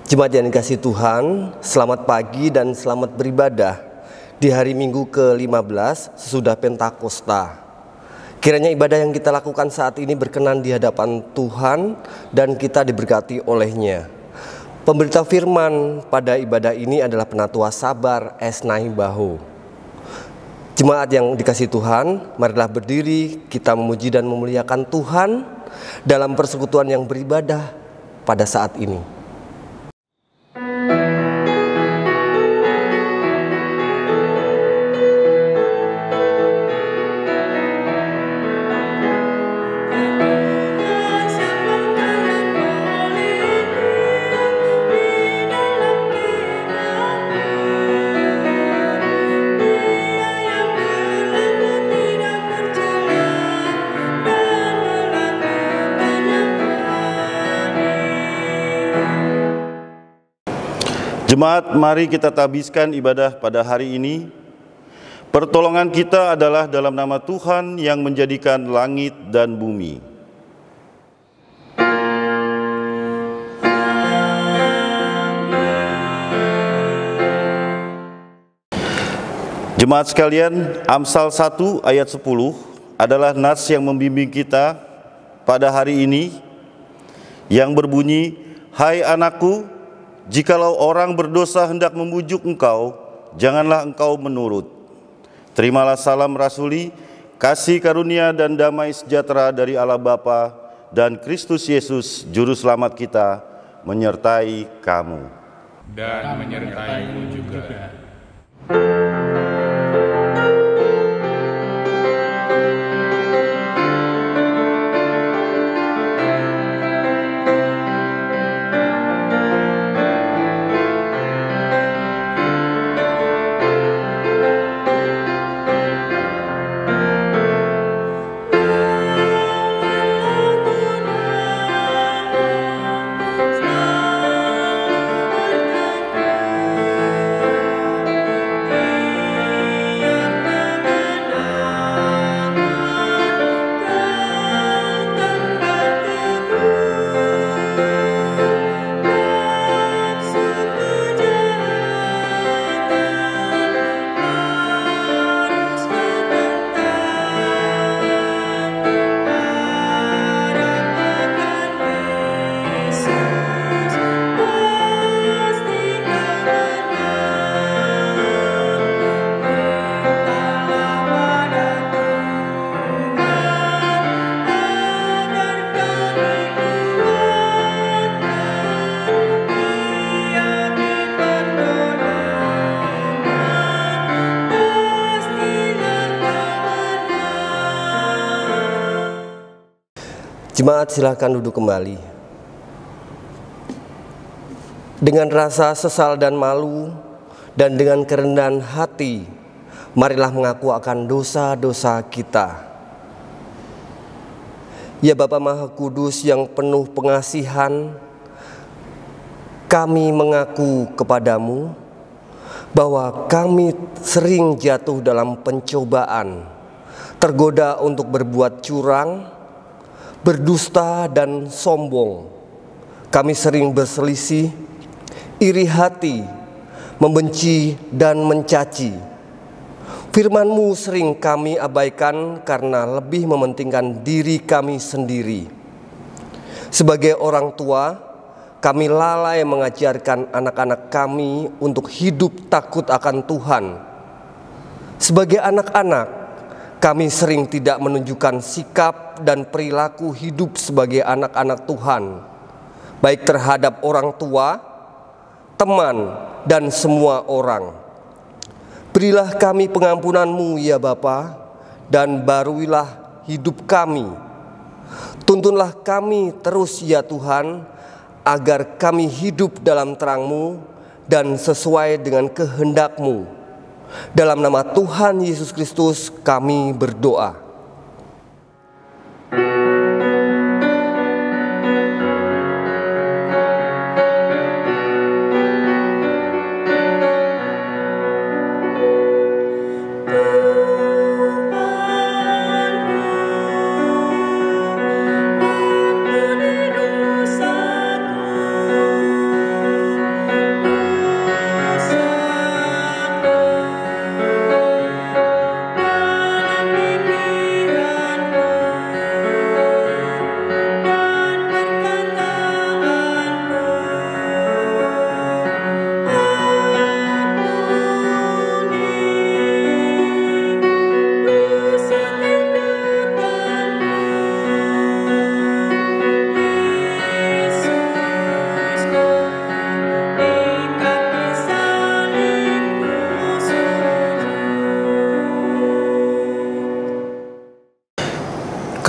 Jemaat yang dikasihi Tuhan, selamat pagi dan selamat beribadah di hari Minggu ke-15 sesudah Pentakosta. Kiranya ibadah yang kita lakukan saat ini berkenan di hadapan Tuhan dan kita diberkati oleh-Nya. Pemberita firman pada ibadah ini adalah Penatua Sabar Esnai Baho. Jemaat yang dikasihi Tuhan, marilah berdiri kita memuji dan memuliakan Tuhan dalam persekutuan yang beribadah pada saat ini. Jemaat, mari kita tabiskan ibadah pada hari ini. Pertolongan kita adalah dalam nama Tuhan yang menjadikan langit dan bumi. Jemaat sekalian, Amsal 1 ayat 10 adalah nas yang membimbing kita pada hari ini yang berbunyi, "Hai anakku, jikalau orang berdosa hendak membujuk engkau, janganlah engkau menurut. Terimalah salam rasuli, kasih karunia dan damai sejahtera dari Allah Bapa dan Kristus Yesus, Juru Selamat kita, menyertai kamu." Dan menyertaimu juga. Jemaat, silakan duduk kembali. Dengan rasa sesal dan malu dan dengan kerendahan hati, marilah mengaku akan dosa-dosa kita. Ya Bapa Maha Kudus yang penuh pengasihan, kami mengaku kepadamu bahwa kami sering jatuh dalam pencobaan, tergoda untuk berbuat curang, berdusta dan sombong. Kami sering berselisih, iri hati, membenci dan mencaci. Firman-Mu sering kami abaikan karena lebih mementingkan diri kami sendiri. Sebagai orang tua, kami lalai mengajarkan anak-anak kami untuk hidup takut akan Tuhan. Sebagai anak-anak, kami sering tidak menunjukkan sikap dan perilaku hidup sebagai anak-anak Tuhan, baik terhadap orang tua, teman, dan semua orang. Berilah kami pengampunan-Mu ya Bapa, dan baruilah hidup kami. Tuntunlah kami terus ya Tuhan, agar kami hidup dalam terang-Mu dan sesuai dengan kehendak-Mu. Dalam nama Tuhan Yesus Kristus kami berdoa.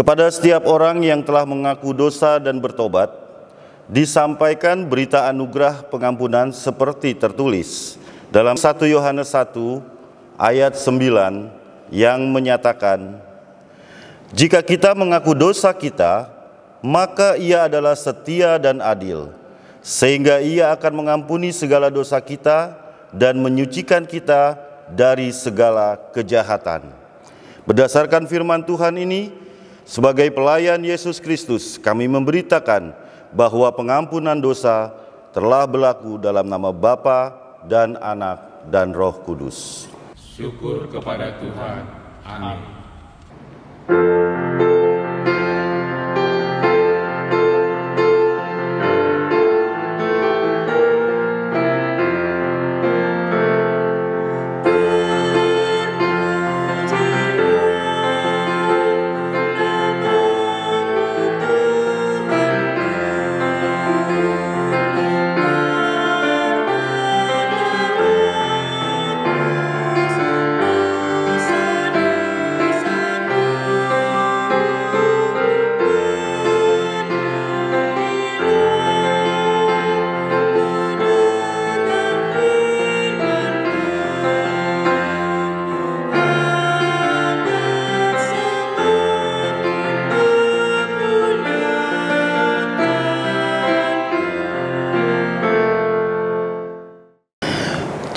Kepada setiap orang yang telah mengaku dosa dan bertobat, disampaikan berita anugerah pengampunan seperti tertulis dalam 1 Yohanes 1 ayat 9 yang menyatakan, "Jika kita mengaku dosa kita, maka Ia adalah setia dan adil, sehingga Ia akan mengampuni segala dosa kita dan menyucikan kita dari segala kejahatan." Berdasarkan firman Tuhan ini, sebagai pelayan Yesus Kristus, kami memberitakan bahwa pengampunan dosa telah berlaku dalam nama Bapa dan Anak dan Roh Kudus. Syukur kepada Tuhan. Amin.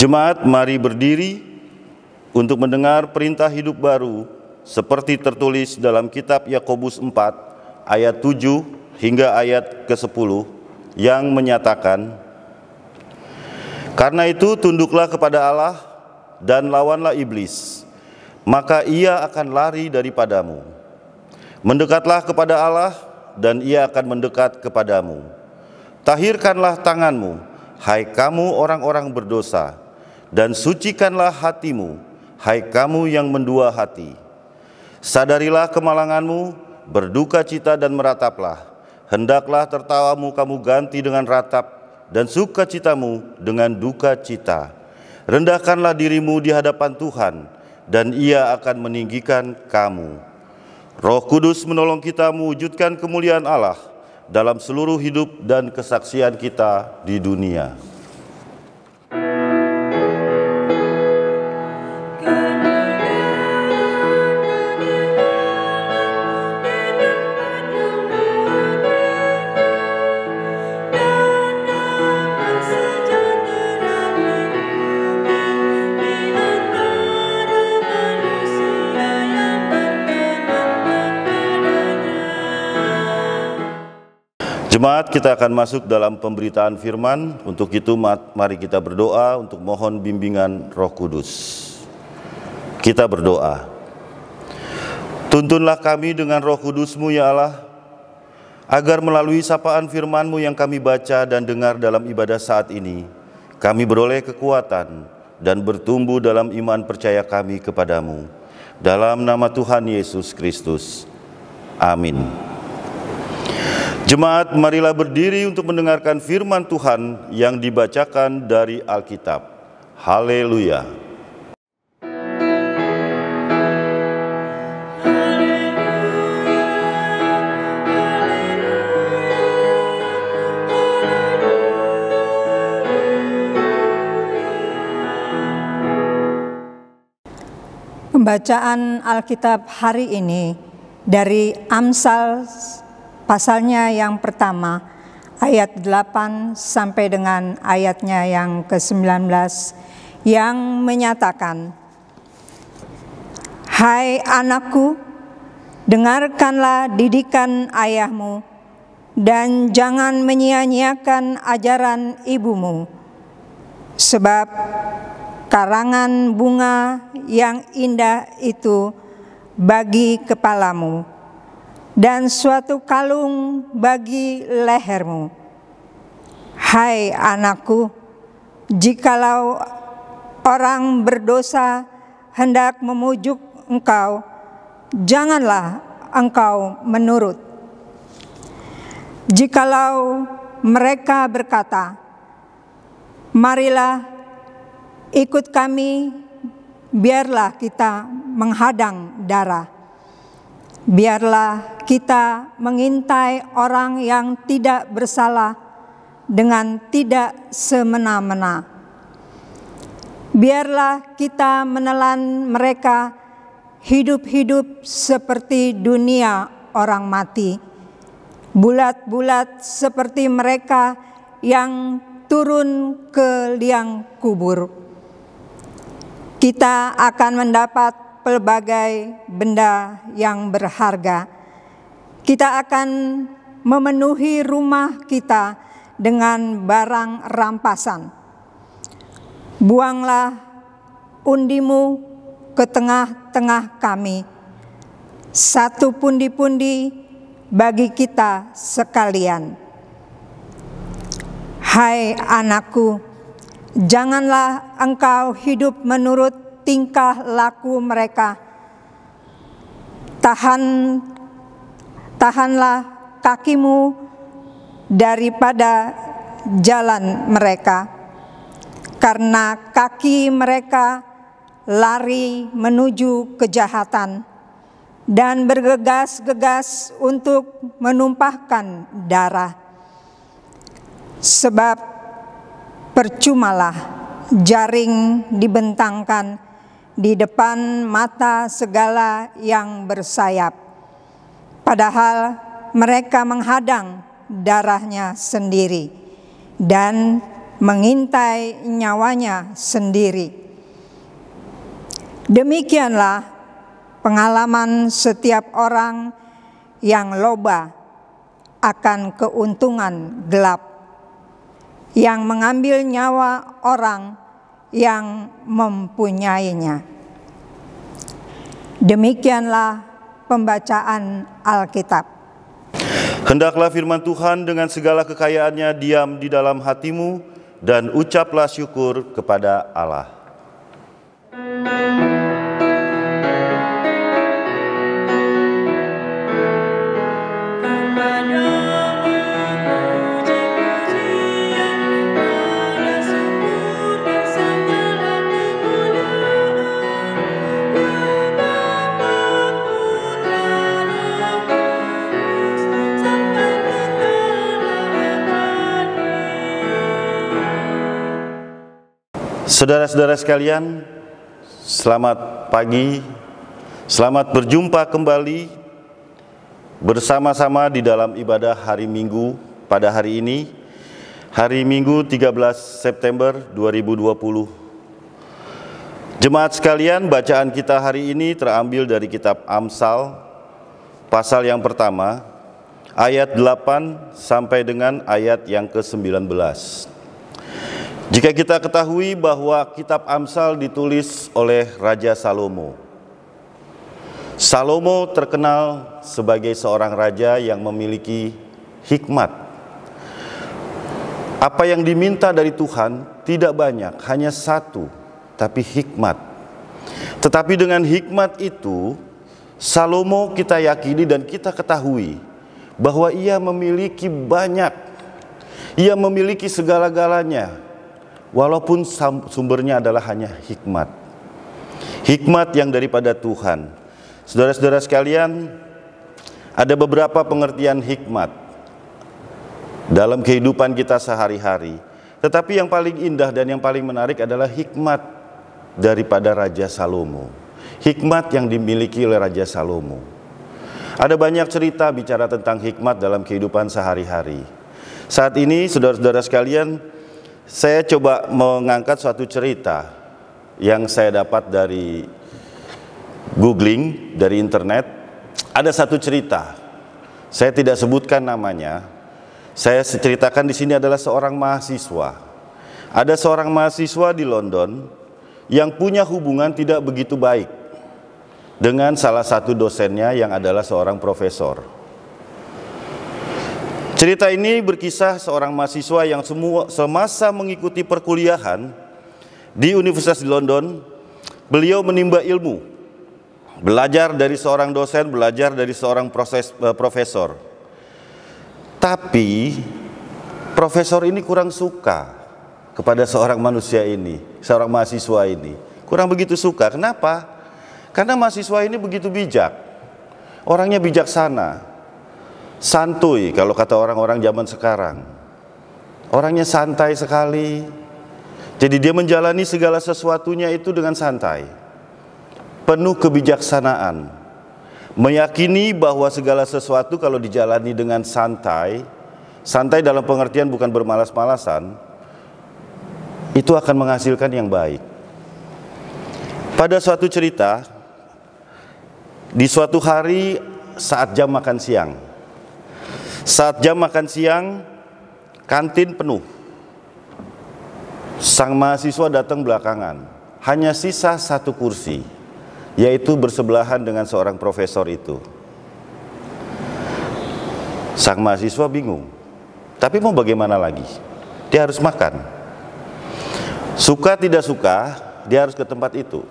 Jemaat, mari berdiri untuk mendengar perintah hidup baru seperti tertulis dalam kitab Yakobus 4 ayat 7 hingga ayat ke-10 yang menyatakan, "Karena itu tunduklah kepada Allah dan lawanlah iblis, maka ia akan lari daripadamu. Mendekatlah kepada Allah dan ia akan mendekat kepadamu. Tahirkanlah tanganmu, hai kamu orang-orang berdosa, dan sucikanlah hatimu, hai kamu yang mendua hati. Sadarilah kemalanganmu, berduka cita dan merataplah. Hendaklah tertawamu kamu ganti dengan ratap, dan sukacitamu dengan duka cita. Rendahkanlah dirimu di hadapan Tuhan, dan Ia akan meninggikan kamu. Roh Kudus menolong kita mewujudkan kemuliaan Allah dalam seluruh hidup dan kesaksian kita di dunia." Jemaat, kita akan masuk dalam pemberitaan firman. Untuk itu mari kita berdoa untuk mohon bimbingan Roh Kudus. Kita berdoa. Tuntunlah kami dengan Roh Kudus-Mu ya Allah, agar melalui sapaan firman-Mu yang kami baca dan dengar dalam ibadah saat ini, kami beroleh kekuatan dan bertumbuh dalam iman percaya kami kepadamu. Dalam nama Tuhan Yesus Kristus. Amin. Jemaat, marilah berdiri untuk mendengarkan firman Tuhan yang dibacakan dari Alkitab. Haleluya. Pembacaan Alkitab hari ini dari Amsal pasalnya yang pertama, ayat 8 sampai dengan ayatnya yang ke-19 yang menyatakan, "Hai anakku, dengarkanlah didikan ayahmu dan jangan menyia-nyiakan ajaran ibumu, sebab karangan bunga yang indah itu bagi kepalamu dan suatu kalung bagi lehermu. Hai anakku, jikalau orang berdosa hendak memujuk engkau, janganlah engkau menurut. Jikalau mereka berkata, marilah ikut kami, biarlah kita menghadang darah. Biarlah kita mengintai orang yang tidak bersalah dengan tidak semena-mena. Biarlah kita menelan mereka hidup-hidup seperti dunia orang mati, bulat-bulat seperti mereka yang turun ke liang kubur. Kita akan mendapat pelbagai benda yang berharga. Kita akan memenuhi rumah kita dengan barang rampasan. Buanglah undimu ke tengah-tengah kami, satu pundi-pundi bagi kita sekalian. Hai anakku, janganlah engkau hidup menurut tingkah laku mereka. Tahanlah kakimu daripada jalan mereka, karena kaki mereka lari menuju kejahatan dan bergegas-gegas untuk menumpahkan darah. Sebab percumalah jaring dibentangkan di depan mata segala yang bersayap, padahal mereka menghadang darahnya sendiri dan mengintai nyawanya sendiri. Demikianlah pengalaman setiap orang yang loba akan keuntungan gelap, yang mengambil nyawa orang yang mempunyainya. Demikianlah pembacaan Alkitab. Hendaklah firman Tuhan dengan segala kekayaannya diam di dalam hatimu, dan ucaplah syukur kepada Allah. Saudara-saudara sekalian, selamat pagi, selamat berjumpa kembali bersama-sama di dalam ibadah hari Minggu pada hari ini, hari Minggu 13 September 2020. Jemaat sekalian, bacaan kita hari ini terambil dari kitab Amsal, pasal yang pertama, ayat 8 sampai dengan ayat yang ke-19. Jika kita ketahui bahwa kitab Amsal ditulis oleh Raja Salomo. Salomo terkenal sebagai seorang raja yang memiliki hikmat. Apa yang diminta dari Tuhan tidak banyak, hanya satu, tapi hikmat. Tetapi dengan hikmat itu, Salomo kita yakini dan kita ketahui bahwa ia memiliki banyak, ia memiliki segala-galanya. Walaupun sumbernya adalah hanya hikmat. Hikmat yang daripada Tuhan. Saudara-saudara sekalian, ada beberapa pengertian hikmat dalam kehidupan kita sehari-hari. Tetapi yang paling indah dan yang paling menarik adalah hikmat daripada Raja Salomo. Hikmat yang dimiliki oleh Raja Salomo. Ada banyak cerita bicara tentang hikmat dalam kehidupan sehari-hari. Saat ini, saudara-saudara sekalian, saya coba mengangkat suatu cerita yang saya dapat dari googling, dari internet. Ada satu cerita, saya tidak sebutkan namanya. Saya ceritakan di sini adalah seorang mahasiswa. Ada seorang mahasiswa di London yang punya hubungan tidak begitu baik dengan salah satu dosennya yang adalah seorang profesor. Cerita ini berkisah seorang mahasiswa yang semasa mengikuti perkuliahan di Universitas di London, beliau menimba ilmu, belajar dari seorang dosen, belajar dari seorang profesor. Tapi profesor ini kurang suka kepada seorang manusia ini, seorang mahasiswa ini. Kurang begitu suka. Kenapa? Karena mahasiswa ini begitu bijak, orangnya bijaksana. santuy kalau kata orang-orang zaman sekarang. Orangnya santai sekali. Jadi dia menjalani segala sesuatunya itu dengan santai, penuh kebijaksanaan, meyakini bahwa segala sesuatu kalau dijalani dengan santai, santai dalam pengertian bukan bermalas-malasan, itu akan menghasilkan yang baik. Pada suatu cerita, di suatu hari saat jam makan siang, kantin penuh. Sang mahasiswa datang belakangan, hanya sisa satu kursi, yaitu bersebelahan dengan seorang profesor itu. Sang mahasiswa bingung, tapi mau bagaimana lagi? Dia harus makan. Suka tidak suka, dia harus ke tempat itu.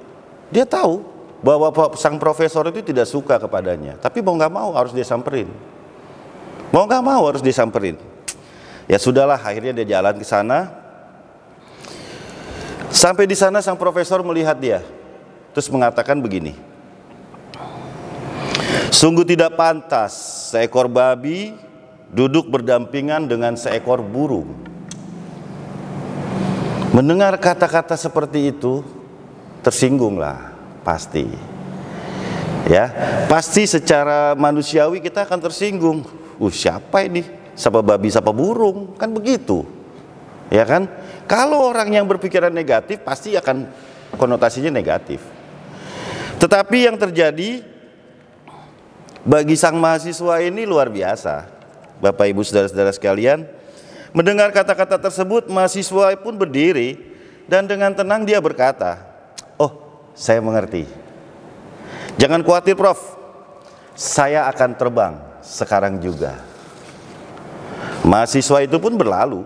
Dia tahu bahwa sang profesor itu tidak suka kepadanya, tapi mau nggak mau harus disamperin. Mau nggak mau harus disamperin. Ya sudahlah, akhirnya dia jalan ke sana. Sampai di sana sang profesor melihat dia, terus mengatakan begini, sungguh tidak pantas seekor babi duduk berdampingan dengan seekor burung. Mendengar kata-kata seperti itu, tersinggunglah pasti. Ya, pasti secara manusiawi kita akan tersinggung. Siapa ini? Siapa babi, siapa burung? Kan begitu. Ya kan? Kalau orang yang berpikiran negatif pasti akan konotasinya negatif. Tetapi yang terjadi bagi sang mahasiswa ini luar biasa. Bapak Ibu saudara-saudara sekalian, mendengar kata-kata tersebut, mahasiswa pun berdiri dan dengan tenang dia berkata, "Oh, saya mengerti. Jangan khawatir, Prof. Saya akan terbang sekarang juga." Mahasiswa itu pun berlalu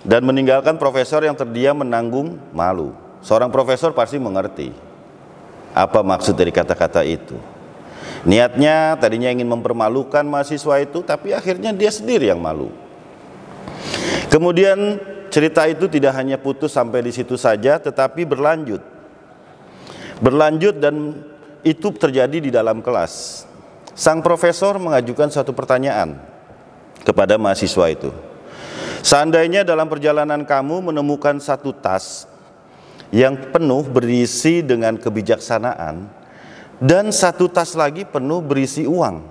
dan meninggalkan profesor yang terdiam menanggung malu. Seorang profesor pasti mengerti apa maksud dari kata-kata itu. Niatnya tadinya ingin mempermalukan mahasiswa itu, tapi akhirnya dia sendiri yang malu. Kemudian cerita itu tidak hanya putus sampai di situ saja, tetapi berlanjut. Dan itu terjadi di dalam kelas. Sang profesor mengajukan suatu pertanyaan kepada mahasiswa itu. Seandainya dalam perjalanan kamu menemukan satu tas yang penuh berisi dengan kebijaksanaan dan satu tas lagi penuh berisi uang,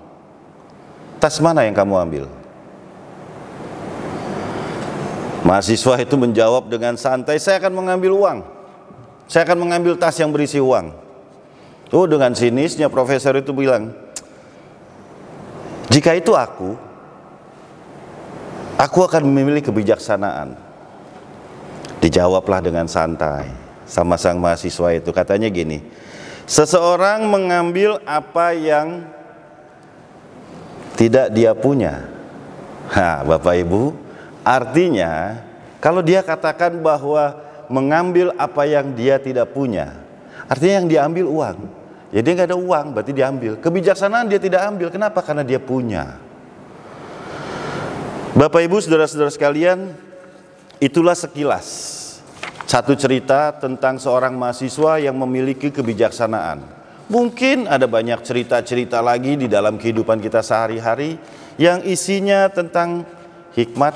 tas mana yang kamu ambil? Mahasiswa itu menjawab dengan santai, saya akan mengambil uang. Saya akan mengambil tas yang berisi uang. Dengan sinisnya profesor itu bilang, jika itu aku akan memilih kebijaksanaan. Dijawablah dengan santai sama sang mahasiswa itu. Katanya gini, seseorang mengambil apa yang tidak dia punya. Bapak Ibu, artinya kalau dia katakan bahwa mengambil apa yang dia tidak punya, artinya yang diambil uang. Ya dia nggak ada uang, berarti diambil. Kebijaksanaan dia tidak ambil. Kenapa? Karena dia punya. Bapak Ibu saudara-saudara sekalian, itulah sekilas satu cerita tentang seorang mahasiswa yang memiliki kebijaksanaan. Mungkin ada banyak cerita-cerita lagi di dalam kehidupan kita sehari-hari yang isinya tentang hikmat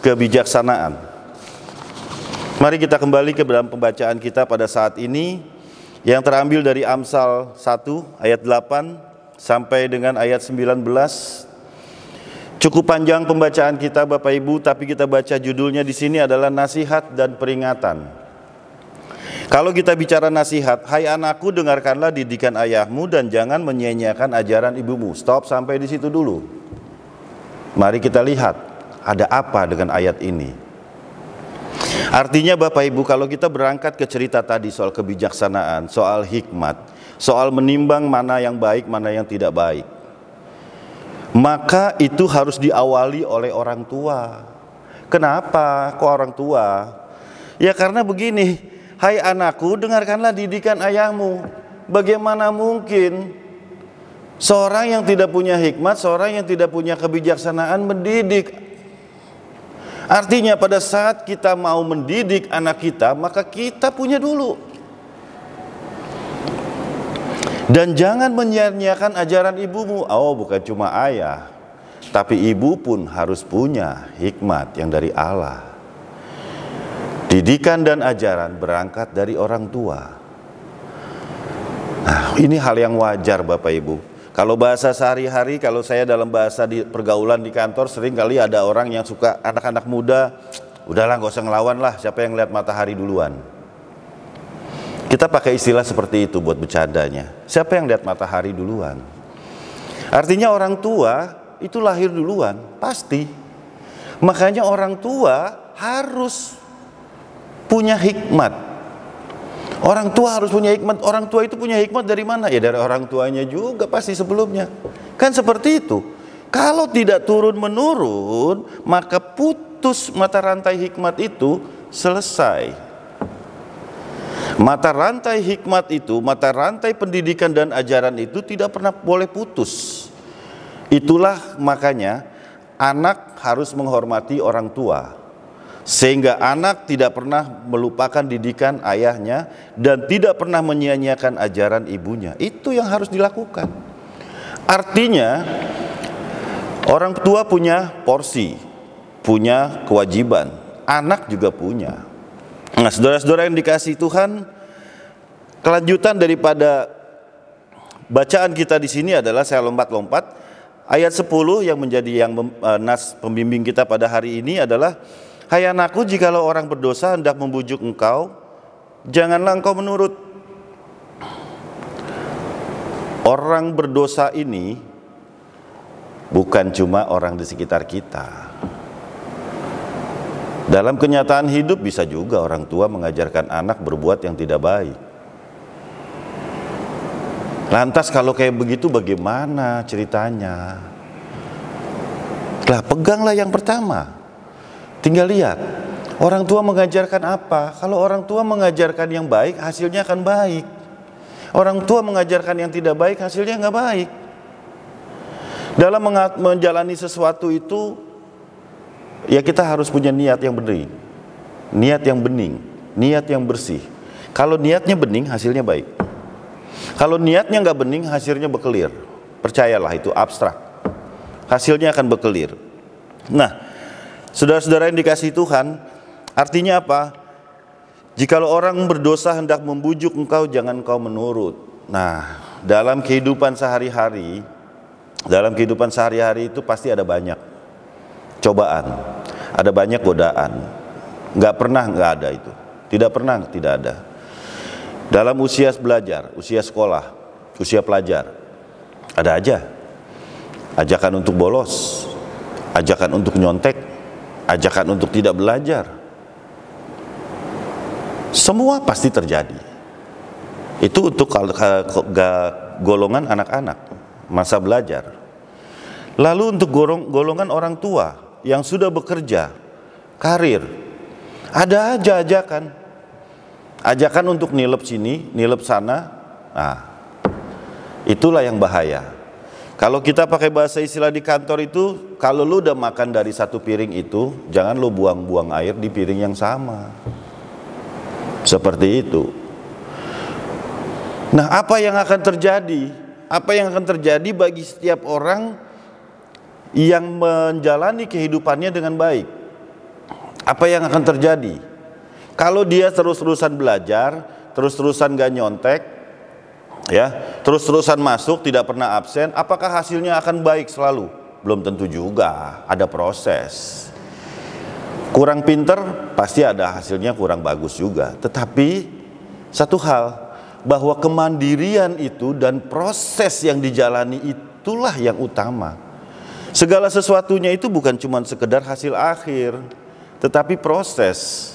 kebijaksanaan. Mari kita kembali ke dalam pembacaan kita pada saat ini yang terambil dari Amsal 1 ayat 8 sampai dengan ayat 19. Cukup panjang pembacaan kita Bapak Ibu, tapi kita baca judulnya di sini adalah nasihat dan peringatan. Kalau kita bicara nasihat, hai anakku dengarkanlah didikan ayahmu dan jangan menyia-nyiakan ajaran ibumu. Stop sampai di situ dulu. Mari kita lihat ada apa dengan ayat ini. Artinya Bapak Ibu, kalau kita berangkat ke cerita tadi soal kebijaksanaan, soal hikmat, soal menimbang mana yang baik, mana yang tidak baik, maka itu harus diawali oleh orang tua. Kenapa kok orang tua? Ya karena begini, hai anakku dengarkanlah didikan ayahmu. Bagaimana mungkin seorang yang tidak punya hikmat, seorang yang tidak punya kebijaksanaan mendidik? Artinya pada saat kita mau mendidik anak kita, maka kita punya dulu. Dan jangan menyia-nyiakan ajaran ibumu. Bukan cuma ayah. tapi ibu pun harus punya hikmat yang dari Allah. Didikan dan ajaran berangkat dari orang tua. Nah, ini hal yang wajar Bapak Ibu. Kalau bahasa sehari-hari, kalau saya dalam bahasa di pergaulan di kantor, sering kali ada orang yang suka, anak-anak muda, udahlah gak usah ngelawan lah, siapa yang lihat matahari duluan. Kita pakai istilah seperti itu buat bercandanya. Siapa yang lihat matahari duluan? Artinya orang tua itu lahir duluan, pasti. Makanya orang tua harus punya hikmat. Orang tua harus punya hikmat. Orang tua itu punya hikmat dari mana? Ya dari orang tuanya juga pasti sebelumnya. Kan seperti itu. Kalau tidak turun-menurun, maka putus mata rantai hikmat itu, selesai. Mata rantai hikmat itu, mata rantai pendidikan dan ajaran itu tidak pernah boleh putus. Itulah makanya anak harus menghormati orang tua. Sehingga anak tidak pernah melupakan didikan ayahnya dan tidak pernah menyia-nyiakan ajaran ibunya. Itu yang harus dilakukan. Artinya orang tua punya porsi, punya kewajiban, anak juga punya. Nah, saudara-saudara yang dikasihi Tuhan, kelanjutan daripada bacaan kita di sini adalah, saya lompat-lompat, ayat 10 yang menjadi nas pembimbing kita pada hari ini adalah, hai anakku, jikalau orang berdosa hendak membujuk engkau, janganlah engkau menurut. Orang berdosa ini bukan cuma orang di sekitar kita. Dalam kenyataan hidup bisa juga orang tua mengajarkan anak berbuat yang tidak baik. Lantas kalau kayak begitu bagaimana ceritanya? Lah, peganglah yang pertama. Tinggal lihat, orang tua mengajarkan apa. Kalau orang tua mengajarkan yang baik, hasilnya akan baik. Orang tua mengajarkan yang tidak baik, hasilnya nggak baik. Dalam menjalani sesuatu itu, ya kita harus punya niat yang bening, niat yang bening, niat yang bersih. Kalau niatnya bening, hasilnya baik. Kalau niatnya nggak bening, hasilnya berkelir. Percayalah, itu abstrak. Hasilnya akan berkelir. Nah, saudara-saudara yang dikasihi Tuhan, artinya apa? Jikalau orang berdosa hendak membujuk engkau, jangan engkau menurut. Nah, dalam kehidupan sehari-hari itu pasti ada banyak cobaan, ada banyak godaan. Nggak pernah nggak ada itu, tidak pernah tidak ada. Dalam usia belajar, usia sekolah, usia pelajar, ada aja ajakan untuk bolos, ajakan untuk nyontek, ajakan untuk tidak belajar. Semua pasti terjadi. Itu untuk golongan anak-anak masa belajar. Lalu untuk golongan orang tua yang sudah bekerja, karir, ada aja ajakan. Ajakan untuk nilep sini, nilep sana. Nah, itulah yang bahaya. Kalau kita pakai bahasa istilah di kantor itu, kalau lu udah makan dari satu piring itu, jangan lu buang-buang air di piring yang sama. Seperti itu. Nah, apa yang akan terjadi? Apa yang akan terjadi bagi setiap orang yang menjalani kehidupannya dengan baik? Apa yang akan terjadi? Kalau dia terus-terusan belajar, terus-terusan gak nyontek, ya, terus-terusan masuk, tidak pernah absen, apakah hasilnya akan baik selalu? Belum tentu juga, ada proses. Kurang pinter, pasti ada hasilnya kurang bagus juga. Tetapi satu hal, bahwa kemandirian itu dan proses yang dijalani itulah yang utama. Segala sesuatunya itu bukan cuma sekedar hasil akhir, tetapi proses.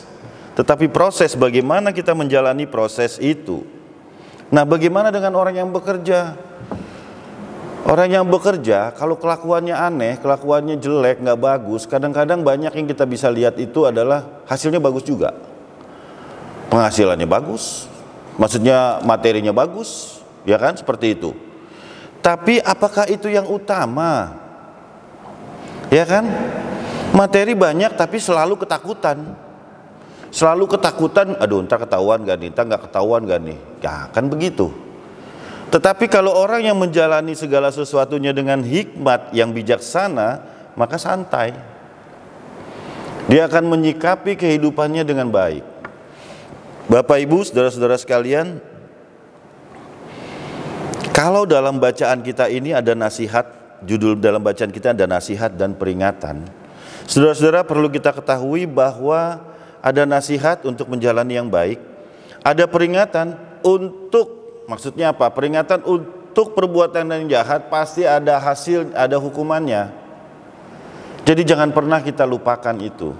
Tetapi proses, bagaimana kita menjalani proses itu. Nah, bagaimana dengan orang yang bekerja? Orang yang bekerja, kalau kelakuannya aneh, kelakuannya jelek, nggak bagus, kadang-kadang banyak yang kita bisa lihat itu adalah hasilnya bagus juga. Penghasilannya bagus, maksudnya materinya bagus, ya kan, seperti itu. Tapi apakah itu yang utama? Ya kan? Materi banyak tapi selalu ketakutan. Selalu ketakutan, aduh ntar ketahuan gak nih, ntar gak ketahuan gak nih. Ya kan begitu. Tetapi kalau orang yang menjalani segala sesuatunya dengan hikmat yang bijaksana, maka santai. Dia akan menyikapi kehidupannya dengan baik. Bapak Ibu, saudara-saudara sekalian, kalau dalam bacaan kita ini ada nasihat, judul dalam bacaan kita ada nasihat dan peringatan. Saudara-saudara, perlu kita ketahui bahwa ada nasihat untuk menjalani yang baik, ada peringatan untuk, maksudnya apa? Peringatan untuk perbuatan yang jahat pasti ada hasil, ada hukumannya. Jadi jangan pernah kita lupakan itu.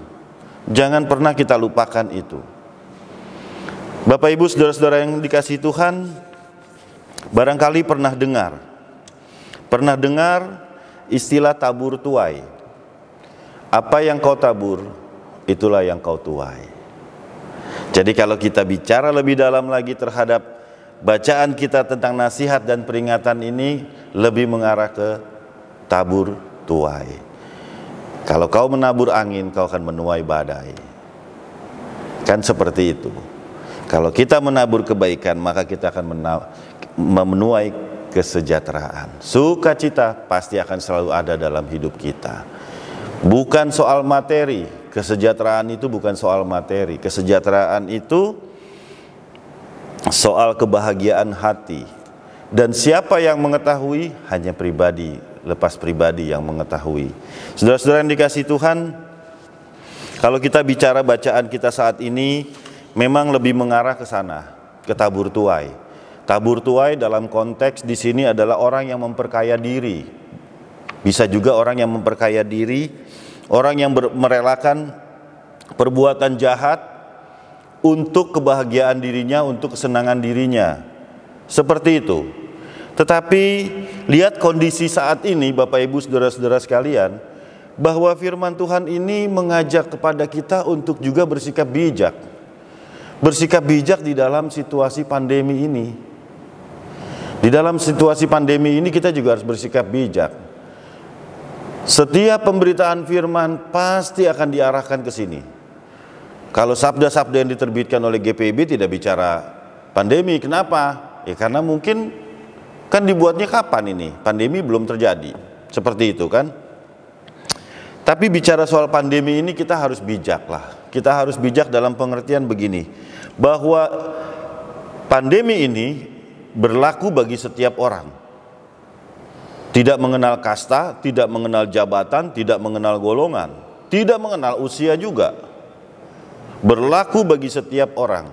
Jangan pernah kita lupakan itu. Bapak Ibu, saudara-saudara yang dikasihi Tuhan, barangkali pernah dengar istilah tabur tuai. Apa yang kau tabur, itulah yang kau tuai. Jadi kalau kita bicara lebih dalam lagi terhadap bacaan kita tentang nasihat dan peringatan ini, lebih mengarah ke tabur tuai. Kalau kau menabur angin, kau akan menuai badai. Kan seperti itu. Kalau kita menabur kebaikan, maka kita akan menuai kesejahteraan. Sukacita pasti akan selalu ada dalam hidup kita. Bukan soal materi. Kesejahteraan itu bukan soal materi. Kesejahteraan itu soal kebahagiaan hati. Dan siapa yang mengetahui? Hanya pribadi, lepas pribadi yang mengetahui. Saudara-saudara yang dikasihi Tuhan, kalau kita bicara bacaan kita saat ini, memang lebih mengarah ke sana, ke tabur tuai. Tabur tuai dalam konteks di sini adalah orang yang memperkaya diri. Bisa juga orang yang memperkaya diri, orang yang merelakan perbuatan jahat untuk kebahagiaan dirinya, untuk kesenangan dirinya. Seperti itu. Tetapi lihat kondisi saat ini, Bapak Ibu saudara-saudara sekalian, bahwa firman Tuhan ini mengajak kepada kita untuk juga bersikap bijak. Bersikap bijak di dalam situasi pandemi ini. Di dalam situasi pandemi ini kita juga harus bersikap bijak. Setiap pemberitaan firman pasti akan diarahkan ke sini. Kalau sabda-sabda yang diterbitkan oleh GPIB tidak bicara pandemi, kenapa? Ya karena mungkin kan dibuatnya kapan ini? Pandemi belum terjadi. Seperti itu kan? Tapi bicara soal pandemi ini kita harus bijak lah. Kita harus bijak dalam pengertian begini, bahwa pandemi ini berlaku bagi setiap orang. Tidak mengenal kasta, tidak mengenal jabatan, tidak mengenal golongan, tidak mengenal usia juga. Berlaku bagi setiap orang.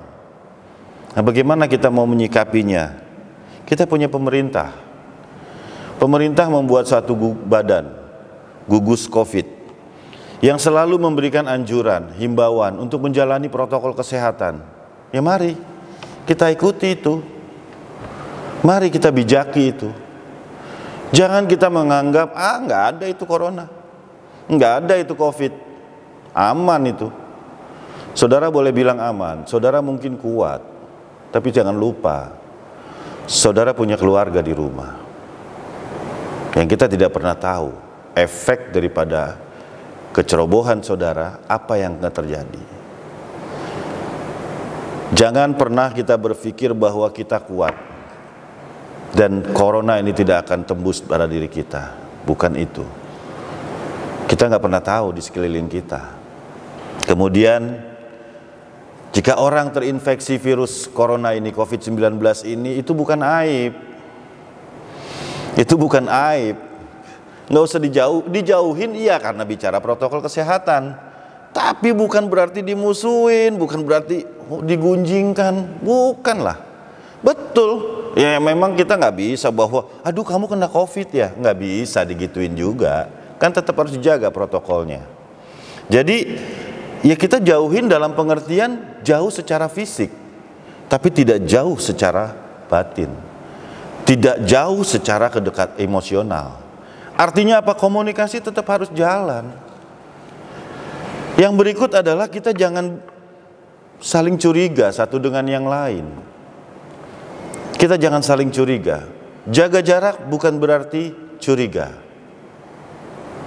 Nah, bagaimana kita mau menyikapinya? Kita punya pemerintah. Pemerintah membuat satu badan, gugus COVID, yang selalu memberikan anjuran, himbauan untuk menjalani protokol kesehatan. Ya mari kita ikuti itu. Mari kita bijaki itu. Jangan kita menganggap, nggak ada itu corona, nggak ada itu COVID, aman itu. Saudara boleh bilang aman, saudara mungkin kuat, tapi jangan lupa, saudara punya keluarga di rumah. Yang kita tidak pernah tahu efek daripada kecerobohan saudara, apa yang akan terjadi. Jangan pernah kita berpikir bahwa kita kuat dan corona ini tidak akan tembus pada diri kita. Bukan itu. Kita nggak pernah tahu di sekeliling kita. Kemudian jika orang terinfeksi virus corona ini, COVID-19 ini, itu bukan aib. Itu bukan aib. Nggak usah dijauhin, iya karena bicara protokol kesehatan. Tapi bukan berarti dimusuhin, bukan berarti digunjingkan, bukanlah. Betul. Ya memang kita nggak bisa bahwa, aduh kamu kena COVID ya, nggak bisa digituin juga. Kan tetap harus dijaga protokolnya. Jadi ya kita jauhin dalam pengertian jauh secara fisik, tapi tidak jauh secara batin, tidak jauh secara kedekat emosional. Artinya apa? Komunikasi tetap harus jalan. Yang berikut adalah kita jangan saling curiga satu dengan yang lain. Kita jangan saling curiga. Jaga jarak bukan berarti curiga.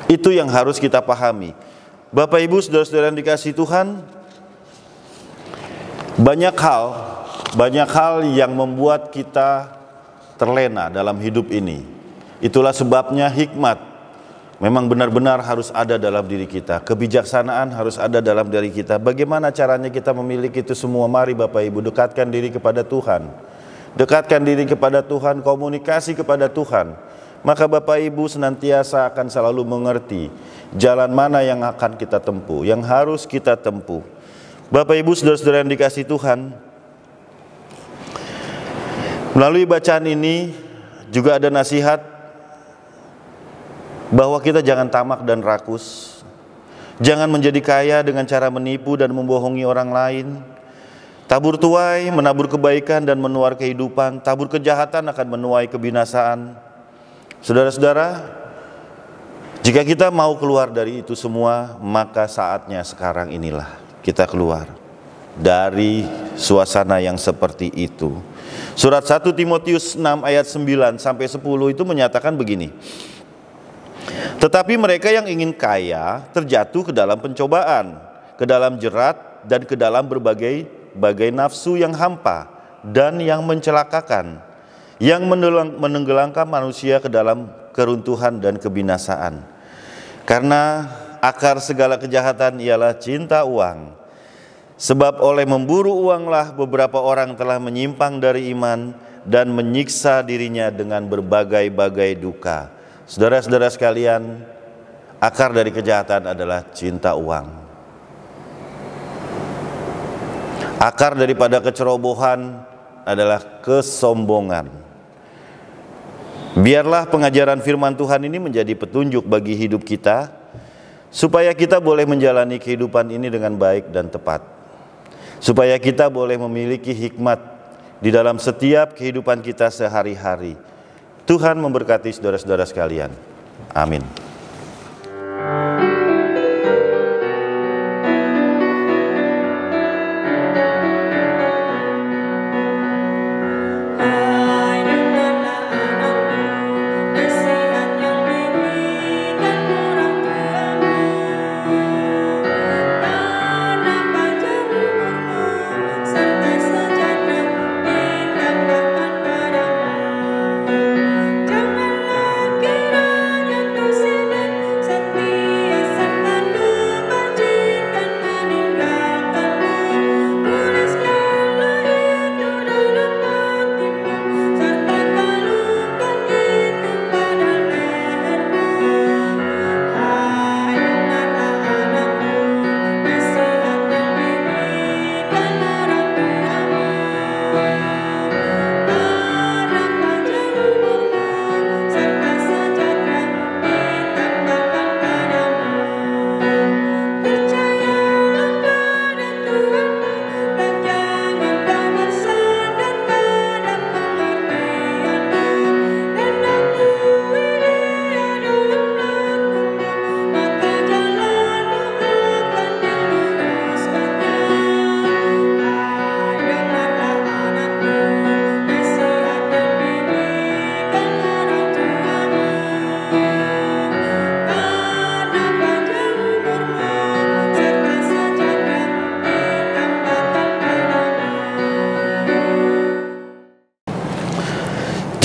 Itu yang harus kita pahami. Bapak Ibu saudara-saudara yang dikasihi Tuhan, banyak hal yang membuat kita terlena dalam hidup ini. Itulah sebabnya hikmat memang benar-benar harus ada dalam diri kita. Kebijaksanaan harus ada dalam diri kita. Bagaimana caranya kita memiliki itu semua? Mari Bapak Ibu, dekatkan diri kepada Tuhan. Dekatkan diri kepada Tuhan, komunikasi kepada Tuhan. Maka Bapak Ibu senantiasa akan selalu mengerti jalan mana yang akan kita tempuh, yang harus kita tempuh. Bapak Ibu, saudara-saudara yang dikasihi Tuhan, melalui bacaan ini juga ada nasihat bahwa kita jangan tamak dan rakus. Jangan menjadi kaya dengan cara menipu dan membohongi orang lain. Tabur tuai menabur kebaikan dan menuai kehidupan. Tabur kejahatan akan menuai kebinasaan. Saudara-saudara, jika kita mau keluar dari itu semua, maka saatnya sekarang inilah kita keluar dari suasana yang seperti itu. Surat 1 Timotius 6 ayat 9 sampai 10 itu menyatakan begini. Tetapi mereka yang ingin kaya terjatuh ke dalam pencobaan, ke dalam jerat, dan ke dalam berbagai nafsu yang hampa dan yang mencelakakan, yang menenggelamkan manusia ke dalam keruntuhan dan kebinasaan. Karena akar segala kejahatan ialah cinta uang. Sebab oleh memburu uanglah beberapa orang telah menyimpang dari iman dan menyiksa dirinya dengan berbagai-bagai duka. Saudara-saudara sekalian, akar dari kejahatan adalah cinta uang. Akar daripada kecerobohan adalah kesombongan. Biarlah pengajaran firman Tuhan ini menjadi petunjuk bagi hidup kita, supaya kita boleh menjalani kehidupan ini dengan baik dan tepat. Supaya kita boleh memiliki hikmat di dalam setiap kehidupan kita sehari-hari. Tuhan memberkati saudara-saudara sekalian. Amin.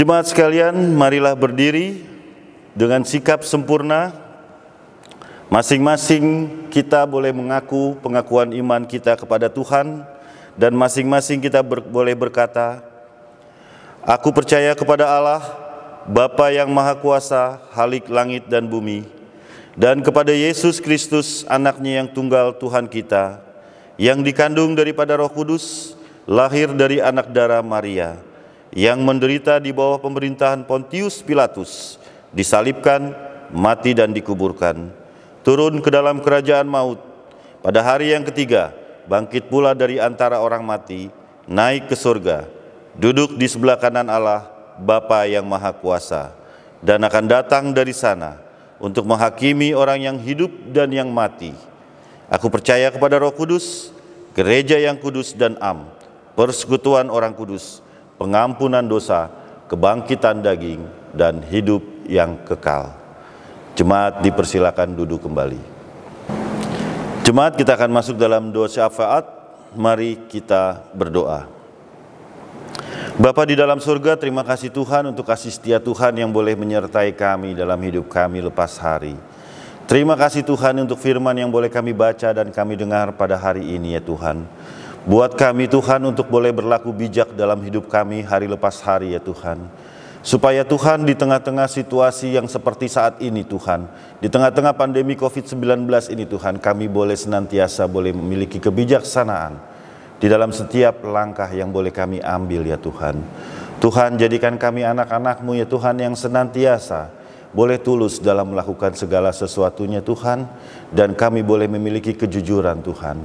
Jemaat sekalian, marilah berdiri dengan sikap sempurna. Masing-masing kita boleh mengaku pengakuan iman kita kepada Tuhan, dan masing-masing kita boleh berkata, aku percaya kepada Allah, Bapa yang Maha Kuasa, Khalik langit dan bumi, dan kepada Yesus Kristus, anaknya yang tunggal Tuhan kita, yang dikandung daripada Roh Kudus, lahir dari anak darah Maria, yang menderita di bawah pemerintahan Pontius Pilatus, disalibkan, mati dan dikuburkan, turun ke dalam kerajaan maut, pada hari yang ketiga bangkit pula dari antara orang mati, naik ke surga, duduk di sebelah kanan Allah, Bapa yang Maha Kuasa, dan akan datang dari sana untuk menghakimi orang yang hidup dan yang mati. Aku percaya kepada Roh Kudus, gereja yang kudus dan am, persekutuan orang kudus, pengampunan dosa, kebangkitan daging, dan hidup yang kekal. Jemaat dipersilakan duduk kembali. Jemaat, kita akan masuk dalam doa syafaat. Mari kita berdoa. Bapa di dalam surga, terima kasih Tuhan untuk kasih setia Tuhan yang boleh menyertai kami dalam hidup kami lepas hari. Terima kasih Tuhan untuk firman yang boleh kami baca dan kami dengar pada hari ini ya Tuhan. Buat kami Tuhan untuk boleh berlaku bijak dalam hidup kami hari lepas hari ya Tuhan. Supaya Tuhan di tengah-tengah situasi yang seperti saat ini Tuhan, di tengah-tengah pandemi COVID-19 ini Tuhan, kami boleh senantiasa boleh memiliki kebijaksanaan di dalam setiap langkah yang boleh kami ambil ya Tuhan. Tuhan, jadikan kami anak-anak-Mu ya Tuhan yang senantiasa boleh tulus dalam melakukan segala sesuatunya Tuhan, dan kami boleh memiliki kejujuran Tuhan.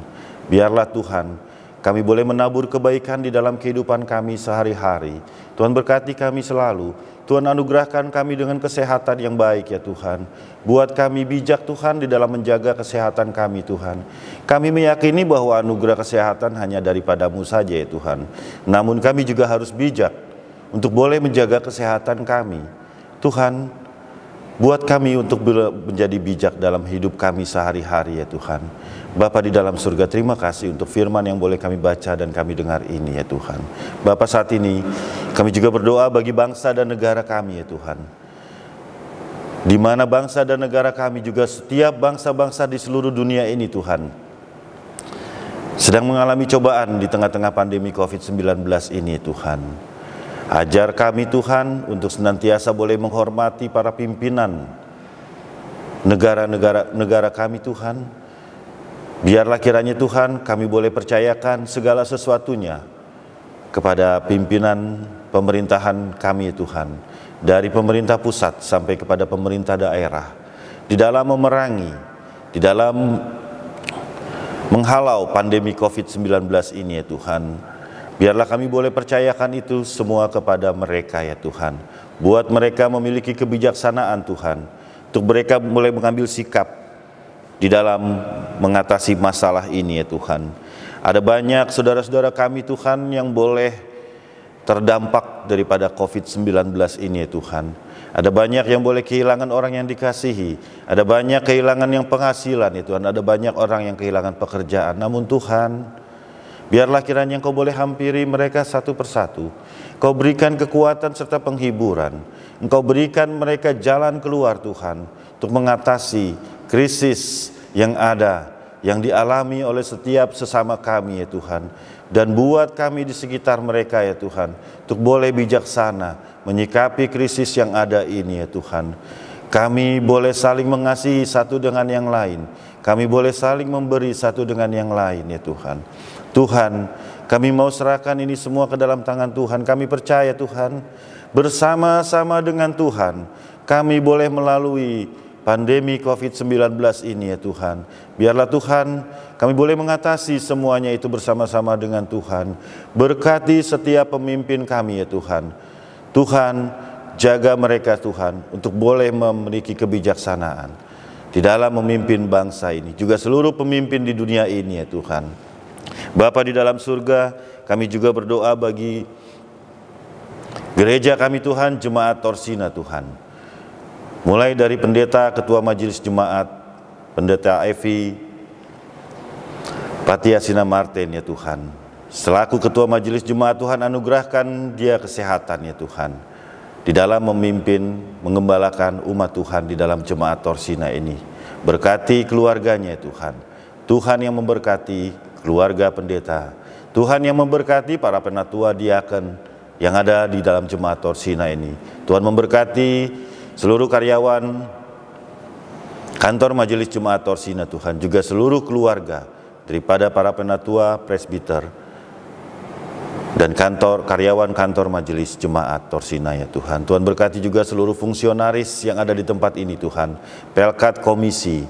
Biarlah Tuhan, kami boleh menabur kebaikan di dalam kehidupan kami sehari-hari. Tuhan berkati kami selalu. Tuhan anugerahkan kami dengan kesehatan yang baik ya Tuhan. Buat kami bijak Tuhan di dalam menjaga kesehatan kami Tuhan. Kami meyakini bahwa anugerah kesehatan hanya daripada-Mu saja ya Tuhan. Namun kami juga harus bijak untuk boleh menjaga kesehatan kami. Tuhan, buat kami untuk menjadi bijak dalam hidup kami sehari-hari ya Tuhan. Bapa di dalam surga, terima kasih untuk firman yang boleh kami baca dan kami dengar ini ya Tuhan. Bapa, saat ini kami juga berdoa bagi bangsa dan negara kami ya Tuhan. Di mana bangsa dan negara kami juga setiap bangsa-bangsa di seluruh dunia ini Tuhan sedang mengalami cobaan di tengah-tengah pandemi COVID-19 ini Tuhan. Ajar kami Tuhan untuk senantiasa boleh menghormati para pimpinan negara kami Tuhan. Biarlah kiranya Tuhan kami boleh percayakan segala sesuatunya kepada pimpinan pemerintahan kami Tuhan. Dari pemerintah pusat sampai kepada pemerintah daerah. Di dalam memerangi, di dalam menghalau pandemi COVID-19 ini ya Tuhan. Biarlah kami boleh percayakan itu semua kepada mereka ya Tuhan. Buat mereka memiliki kebijaksanaan Tuhan. Untuk mereka mulai mengambil sikap di dalam mengatasi masalah ini ya Tuhan. Ada banyak saudara-saudara kami Tuhan yang boleh terdampak daripada COVID-19 ini ya Tuhan. Ada banyak yang boleh kehilangan orang yang dikasihi. Ada banyak kehilangan yang penghasilan ya Tuhan. Ada banyak orang yang kehilangan pekerjaan. Namun Tuhan, biarlah kiranya Engkau boleh hampiri mereka satu persatu. Engkau berikan kekuatan serta penghiburan. Engkau berikan mereka jalan keluar Tuhan, untuk mengatasi krisis yang ada, yang dialami oleh setiap sesama kami ya Tuhan. Dan buat kami di sekitar mereka ya Tuhan, untuk boleh bijaksana menyikapi krisis yang ada ini ya Tuhan. Kami boleh saling mengasihi satu dengan yang lain. Kami boleh saling memberi satu dengan yang lain ya Tuhan. Tuhan, kami mau serahkan ini semua ke dalam tangan Tuhan. Kami percaya Tuhan, bersama-sama dengan Tuhan, kami boleh melalui pandemi COVID-19 ini ya Tuhan. Biarlah Tuhan, kami boleh mengatasi semuanya itu bersama-sama dengan Tuhan. Berkati setiap pemimpin kami ya Tuhan. Tuhan, jaga mereka Tuhan, untuk boleh memiliki kebijaksanaan di dalam memimpin bangsa ini. Juga seluruh pemimpin di dunia ini ya Tuhan. Bapa di dalam surga, kami juga berdoa bagi gereja kami Tuhan, Jemaat Torsina Tuhan. Mulai dari pendeta, ketua majelis jemaat, pendeta Evi Patiasina Martin ya Tuhan. Selaku ketua majelis jemaat Tuhan, anugerahkan dia kesehatan ya Tuhan. Di dalam memimpin, mengembalakan umat Tuhan di dalam jemaat Torsina ini. Berkati keluarganya ya Tuhan. Tuhan yang memberkati keluarga pendeta. Tuhan yang memberkati para penatua diaken yang ada di dalam jemaat Torsina ini. Tuhan memberkati seluruh karyawan kantor majelis jemaat Torsina Tuhan, juga seluruh keluarga daripada para penatua, presbiter, dan karyawan kantor majelis jemaat Torsina ya Tuhan. Tuhan berkati juga seluruh fungsionaris yang ada di tempat ini Tuhan, pelkat komisi,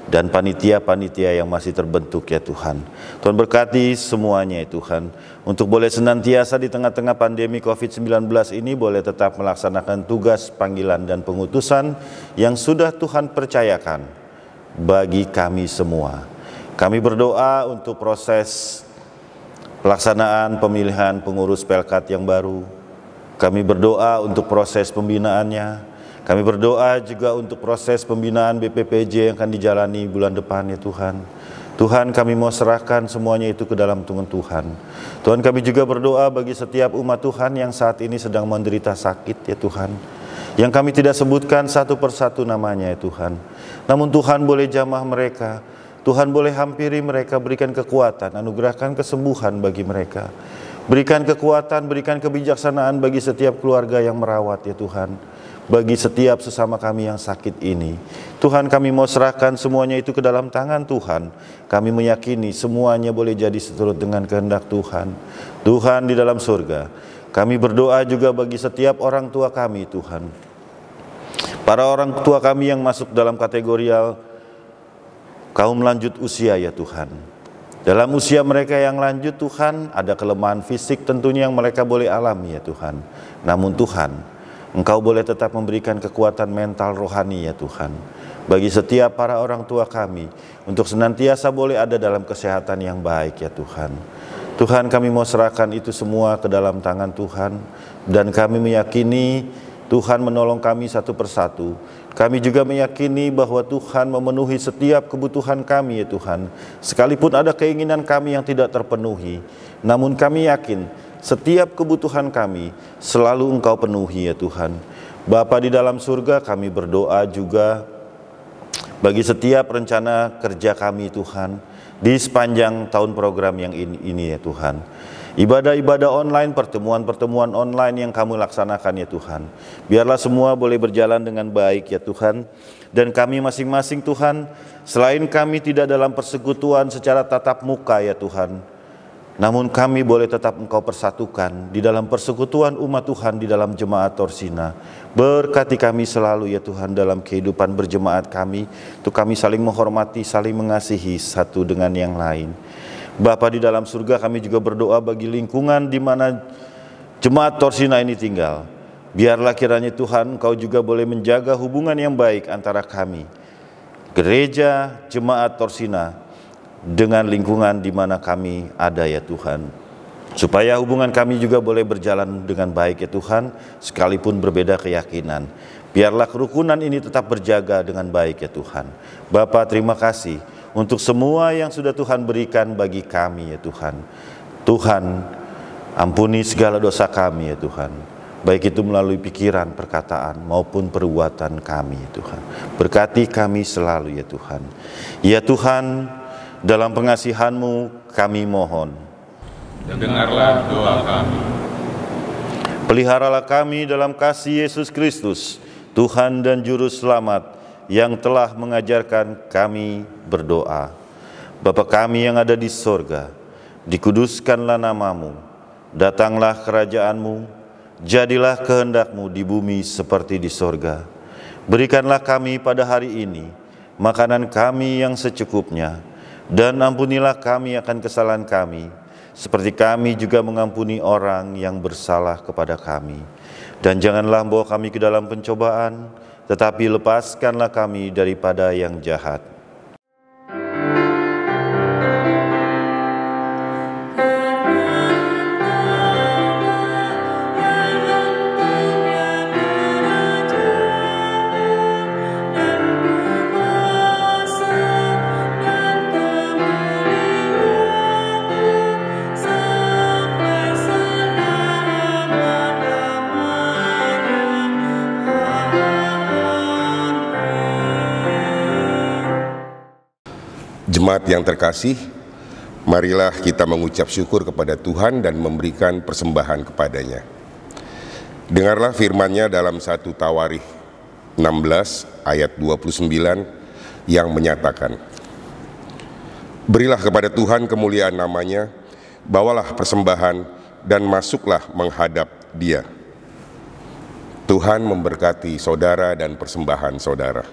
dan panitia-panitia yang masih terbentuk ya Tuhan. Tuhan berkati semuanya ya Tuhan, untuk boleh senantiasa di tengah-tengah pandemi COVID-19 ini boleh tetap melaksanakan tugas panggilan dan pengutusan yang sudah Tuhan percayakan bagi kami semua. Kami berdoa untuk proses pelaksanaan pemilihan pengurus pelkat yang baru. Kami berdoa untuk proses pembinaannya. Kami berdoa juga untuk proses pembinaan BPPJ yang akan dijalani bulan depan ya Tuhan. Tuhan, kami mau serahkan semuanya itu ke dalam tangan Tuhan. Tuhan, kami juga berdoa bagi setiap umat Tuhan yang saat ini sedang menderita sakit ya Tuhan, yang kami tidak sebutkan satu persatu namanya ya Tuhan. Namun Tuhan boleh jamah mereka, Tuhan boleh hampiri mereka, berikan kekuatan, anugerahkan kesembuhan bagi mereka. Berikan kekuatan, berikan kebijaksanaan bagi setiap keluarga yang merawat ya Tuhan, bagi setiap sesama kami yang sakit ini. Tuhan, kami mau serahkan semuanya itu ke dalam tangan Tuhan. Kami meyakini semuanya boleh jadi seturut dengan kehendak Tuhan. Tuhan di dalam surga, kami berdoa juga bagi setiap orang tua kami Tuhan. Para orang tua kami yang masuk dalam kategori kaum lanjut usia ya Tuhan. Dalam usia mereka yang lanjut Tuhan, ada kelemahan fisik tentunya yang mereka boleh alami ya Tuhan. Namun Tuhan, Engkau boleh tetap memberikan kekuatan mental rohani ya Tuhan, bagi setiap para orang tua kami, untuk senantiasa boleh ada dalam kesehatan yang baik ya Tuhan. Tuhan, kami mau serahkan itu semua ke dalam tangan Tuhan, dan kami meyakini Tuhan menolong kami satu persatu. Kami juga meyakini bahwa Tuhan memenuhi setiap kebutuhan kami ya Tuhan, sekalipun ada keinginan kami yang tidak terpenuhi, namun kami yakin setiap kebutuhan kami selalu Engkau penuhi ya Tuhan. Bapa di dalam surga, kami berdoa juga bagi setiap rencana kerja kami Tuhan, di sepanjang tahun program yang ini ya Tuhan. Ibadah-ibadah online, pertemuan-pertemuan online yang kamu laksanakan ya Tuhan, biarlah semua boleh berjalan dengan baik ya Tuhan. Dan kami masing-masing Tuhan, selain kami tidak dalam persekutuan secara tatap muka ya Tuhan, namun kami boleh tetap Engkau persatukan di dalam persekutuan umat Tuhan di dalam jemaat Torsina. Berkati kami selalu ya Tuhan dalam kehidupan berjemaat kami, untuk kami saling menghormati, saling mengasihi satu dengan yang lain. Bapa di dalam surga, kami juga berdoa bagi lingkungan di mana jemaat Torsina ini tinggal. Biarlah kiranya Tuhan Engkau juga boleh menjaga hubungan yang baik antara kami, gereja, jemaat Torsina, dengan lingkungan di mana kami ada ya Tuhan, supaya hubungan kami juga boleh berjalan dengan baik ya Tuhan, sekalipun berbeda keyakinan. Biarlah kerukunan ini tetap berjaga dengan baik ya Tuhan. Bapa, terima kasih untuk semua yang sudah Tuhan berikan bagi kami ya Tuhan. Tuhan, ampuni segala dosa kami ya Tuhan, baik itu melalui pikiran, perkataan maupun perbuatan kami ya Tuhan. Berkati kami selalu ya Tuhan. Ya Tuhan, dalam pengasihan-Mu kami mohon, dengarlah doa kami. Peliharalah kami dalam kasih Yesus Kristus, Tuhan dan Juru Selamat, yang telah mengajarkan kami berdoa. Bapa kami yang ada di sorga, dikuduskanlah nama-Mu, datanglah kerajaan-Mu, jadilah kehendak-Mu di bumi seperti di sorga. Berikanlah kami pada hari ini makanan kami yang secukupnya, dan ampunilah kami akan kesalahan kami, seperti kami juga mengampuni orang yang bersalah kepada kami. Dan janganlah bawa kami ke dalam pencobaan, tetapi lepaskanlah kami daripada yang jahat. Jemaat yang terkasih, marilah kita mengucap syukur kepada Tuhan dan memberikan persembahan kepadanya. Dengarlah firman-Nya dalam 1 Tawarikh 16 ayat 29 yang menyatakan, berilah kepada Tuhan kemuliaan nama-Nya, bawalah persembahan dan masuklah menghadap Dia. Tuhan memberkati saudara dan persembahan saudara.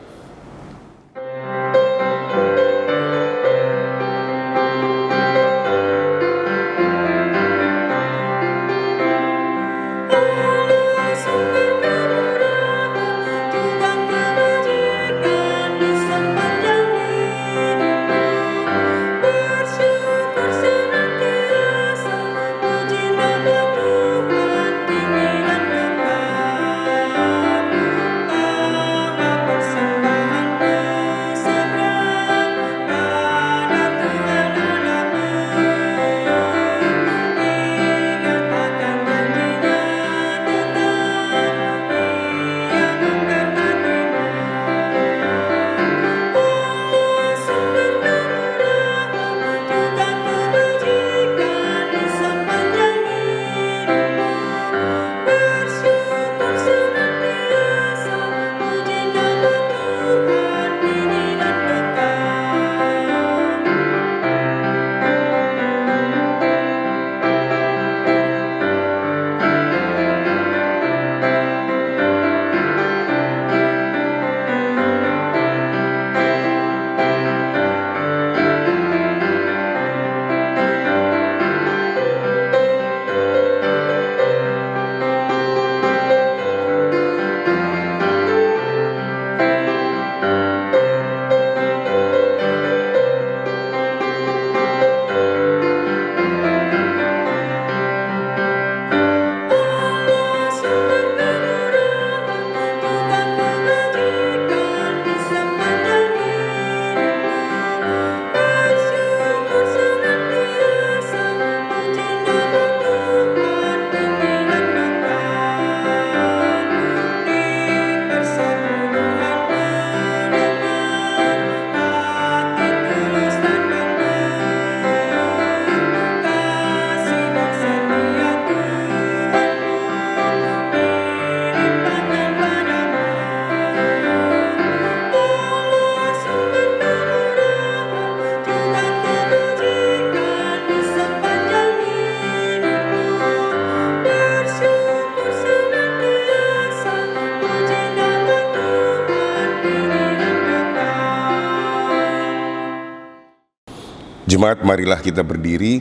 Jemaat, marilah kita berdiri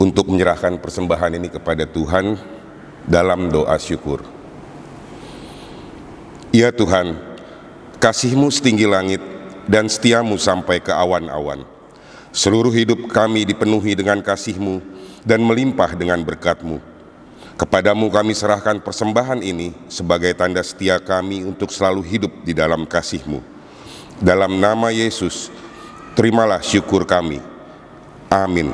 untuk menyerahkan persembahan ini kepada Tuhan dalam doa syukur. Ya Tuhan, kasih-Mu setinggi langit dan setia-Mu sampai ke awan-awan. Seluruh hidup kami dipenuhi dengan kasih-Mu dan melimpah dengan berkat-Mu. Kepadamu kami serahkan persembahan ini sebagai tanda setia kami untuk selalu hidup di dalam kasih-Mu. Dalam nama Yesus, terimalah syukur kami. Amin.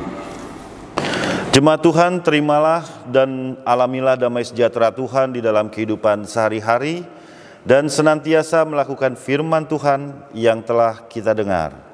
Jemaat Tuhan, terimalah dan alamilah damai sejahtera Tuhan di dalam kehidupan sehari-hari dan senantiasa melakukan firman Tuhan yang telah kita dengar.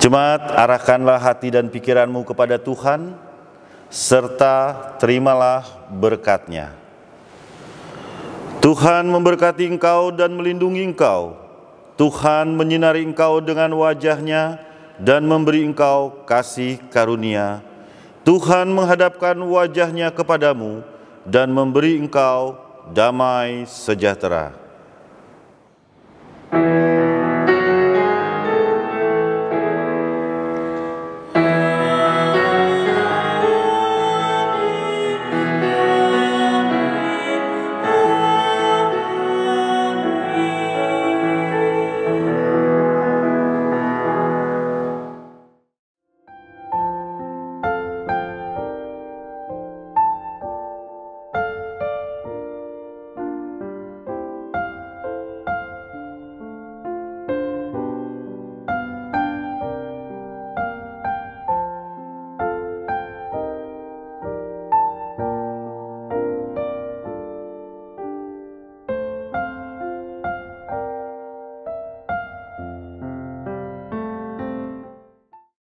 Jemaat, arahkanlah hati dan pikiranmu kepada Tuhan, serta terimalah berkat-Nya. Tuhan memberkati engkau dan melindungi engkau. Tuhan menyinari engkau dengan wajah-Nya dan memberi engkau kasih karunia. Tuhan menghadapkan wajah-Nya kepadamu dan memberi engkau damai sejahtera.